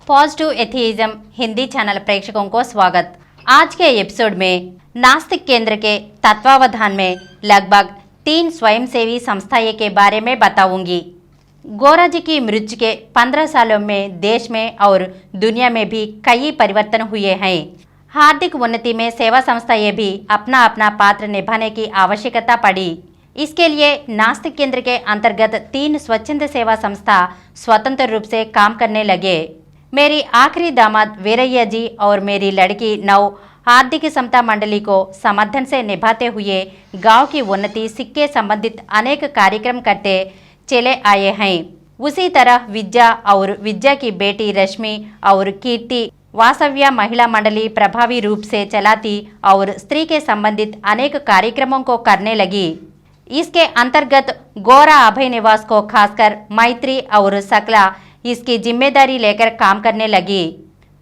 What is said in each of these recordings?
Positive atheism Hindi channel प्रेक्षकों को स्वागत। आज के एपिसोड में नास्तिक केंद्र के तत्वावधान में लगभग 3 स्वयंसेवी संस्थाएं के बारे में बताऊंगी। गोरा जी की मृत्यु के 15 सालों में देश में और दुनिया में भी कई परिवर्तन हुए हैं। हार्दिक उन्नति में सेवा संस्थाएं भी अपना अपना पात्र निभाने की आवश्यकता पड़ी। इसके लिए नास्तिक केंद्र के अंतर्गत 3 स्वच्छंद सेवा संस्था स्वतंत्र रूप से काम करने लगे। मेरी आखिरी दामाद वीरయ్య जी और मेरी लड़की नव आर्थिक समता मंडली को समर्थन से निभाते हुए गांव की उन्नति सिक्के संबंधित अनेक कार्यक्रम करते चले आए हैं। उसी तरह विद्या और विद्या की बेटी रश्मि और कीर्ति वासव्य महिला मंडली प्रभावी रूप से चलाती और स्त्री के संबंधित अनेक कार्यक्रमों को करने लगी। इसके अंतर्गत गोरा अभय निवास को खासकर मैत्री और सकला इसकी जिम्मेदारी लेकर काम करने लगी।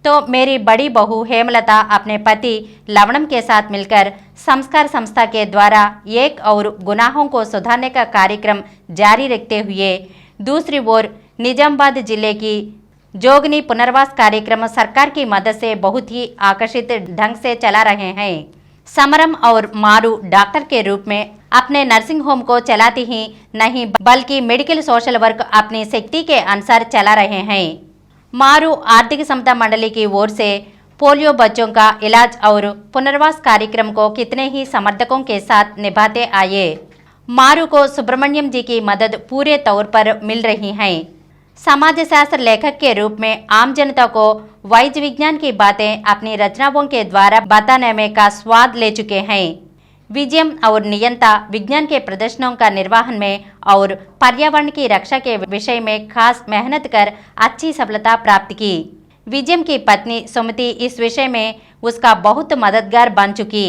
तो मेरी बड़ी बहू हेमलता अपने पति लवणम के साथ मिलकर संस्कार संस्था के द्वारा एक और गुनाहों को सुधारने का कार्यक्रम जारी रखते हुए दूसरी ओर निजामाबाद जिले की जोगनी पुनर्वास कार्यक्रम सरकार की मदद से बहुत ही आकर्षित ढंग से चला रहे हैं। समरम और मारू डॉक्टर के रूप में अपने नर्सिंग होम को चलाती ही नहीं बल्कि मेडिकल सोशल वर्क अपनी शक्ति के अनुसार चला रहे हैं। मारू आर्थिक समता मंडली की ओर से पोलियो बच्चों का इलाज और पुनर्वास कार्यक्रम को कितने ही समर्थकों के साथ निभाते आए। मारू को सुब्रमण्यम जी की मदद पूरे तौर पर मिल रही है। समाज शास्त्र लेखक के रूप में आम जनता को वैद्य विज्ञान की बातें अपनी रचनाओं के द्वारा बताने में का स्वाद ले चुके हैं। विजयम और नियंता विज्ञान के प्रदर्शनों का निर्वहन में और पर्यावरण की रक्षा के विषय में खास मेहनत कर अच्छी सफलता प्राप्त की। विजयम की पत्नी सुमति इस विषय में उसका बहुत मददगार बन चुकी।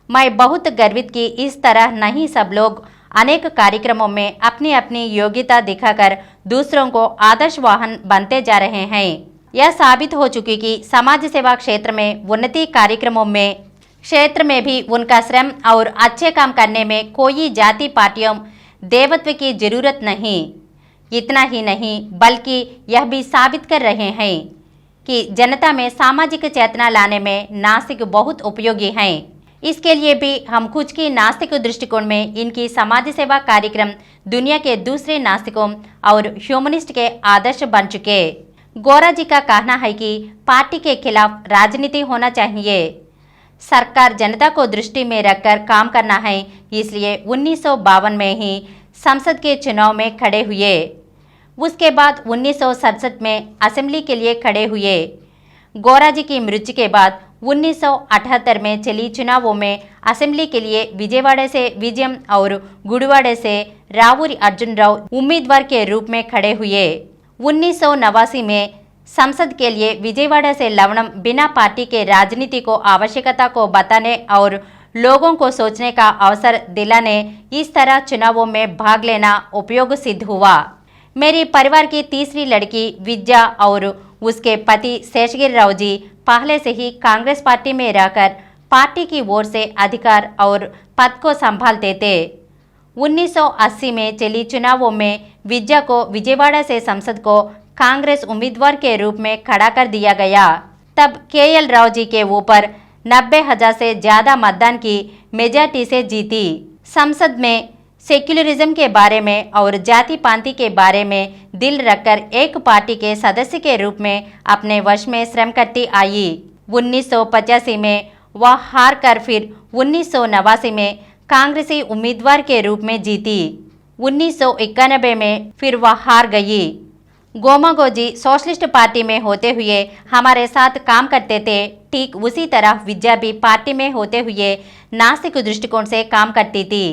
मैं बहुत गर्वित कि इस तरह नहीं सब लोग अनेक कार्यक्रमों में अपनी अपनी योग्यता दिखाकर दूसरों को आदर्श वाहन बनते जा रहे हैं। यह साबित हो चुकी कि समाज सेवा क्षेत्र में उन्नति कार्यक्रमों में क्षेत्र में भी उनका श्रम और अच्छे काम करने में कोई जाति पार्टियों देवत्व की जरूरत नहीं। इतना ही नहीं बल्कि यह भी साबित कर रहे हैं कि जनता में सामाजिक चेतना लाने में नास्तिक बहुत उपयोगी हैं। इसके लिए भी हम कुछ की नास्तिक दृष्टिकोण में इनकी समाज सेवा कार्यक्रम दुनिया के दूसरे नास्तिकों और ह्यूमनिस्ट के आदर्श बन चुके। गोरा जी का कहना है कि पार्टी के खिलाफ राजनीति होना चाहिए। सरकार जनता को दृष्टि में रखकर काम करना है, इसलिए 1952 में ही संसद के चुनाव में खड़े हुए। उसके बाद 1967 में असेंबली के लिए खड़े हुए। गोरा जी की मृत्यु के बाद 1978 में चली चुनावों में असेंबली के लिए विजयवाड़ा से विजयम और गुड़वाड़ा से रावूरी अर्जुन राव उम्मीदवार के रूप में खड़े हुए। 1989 में संसद के लिए विजयवाड़ा से लवणम बिना पार्टी के राजनीति को आवश्यकता को बताने और लोगों को सोचने का अवसर दिलाने इस तरह चुनावों में भाग लेना उपयोग सिद्ध हुआ। मेरी परिवार की तीसरी लड़की विद्या और उसके पति शेषगिरी राव जी पहले से ही कांग्रेस पार्टी में रहकर पार्टी की ओर से अधिकार और पद को संभालते थे। 1980 में चली चुनावों में विद्या को विजयवाड़ा से संसद को कांग्रेस उम्मीदवार के रूप में खड़ा कर दिया गया। तब KL राव जी के ऊपर 90,000 से ज्यादा मतदान की मेजॉरिटी से जीती। संसद में सेक्युलरिज्म के बारे में और जाति पांति के बारे में दिल रखकर एक पार्टी के सदस्य के रूप में अपने वश में श्रम करती आई। 1985 में वह हार कर फिर 1989 में कांग्रेसी उम्मीदवार के रूप में जीती। 1991 में फिर वह हार गई। गोमागो जी सोशलिस्ट पार्टी में होते हुए हमारे साथ काम करते थे। ठीक उसी तरह विद्या भी पार्टी में होते हुए नास्तिक दृष्टिकोण से काम करती थी।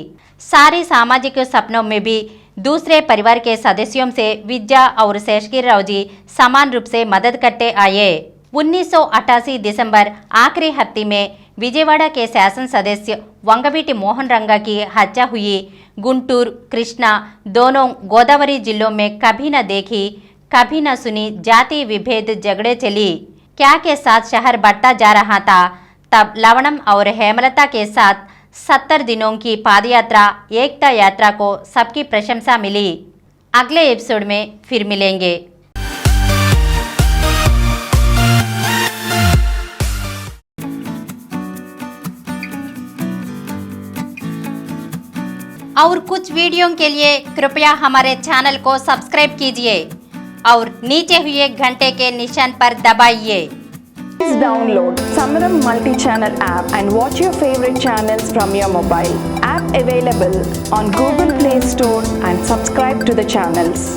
सारी सामाजिक सपनों में भी दूसरे परिवार के सदस्यों से विद्या और शेषगिरी राव जी समान रूप से मदद करते आए। 1988 दिसंबर आखिरी हफ्ते में विजयवाड़ा के शासन सदस्य वंगवीटी मोहन रंगा की हत्या हुई। गुंटूर कृष्णा दोनों गोदावरी जिलों में कभी न देखी कभी न सुनी जाति विभेद झगड़े चली। क्या के साथ शहर बढ़ता जा रहा था। तब लवणम और हेमलता के साथ 70 दिनों की पादयात्रा एकता यात्रा को सबकी प्रशंसा मिली। अगले एपिसोड में फिर मिलेंगे। और कुछ वीडियो के लिए कृपया हमारे चैनल को सब्सक्राइब कीजिए और नीचे हुए घंटे के निशान पर दबाइए। Please download Samaram multi-channel app and watch your favorite channels from your mobile. App available on Google Play Store and subscribe to the channels.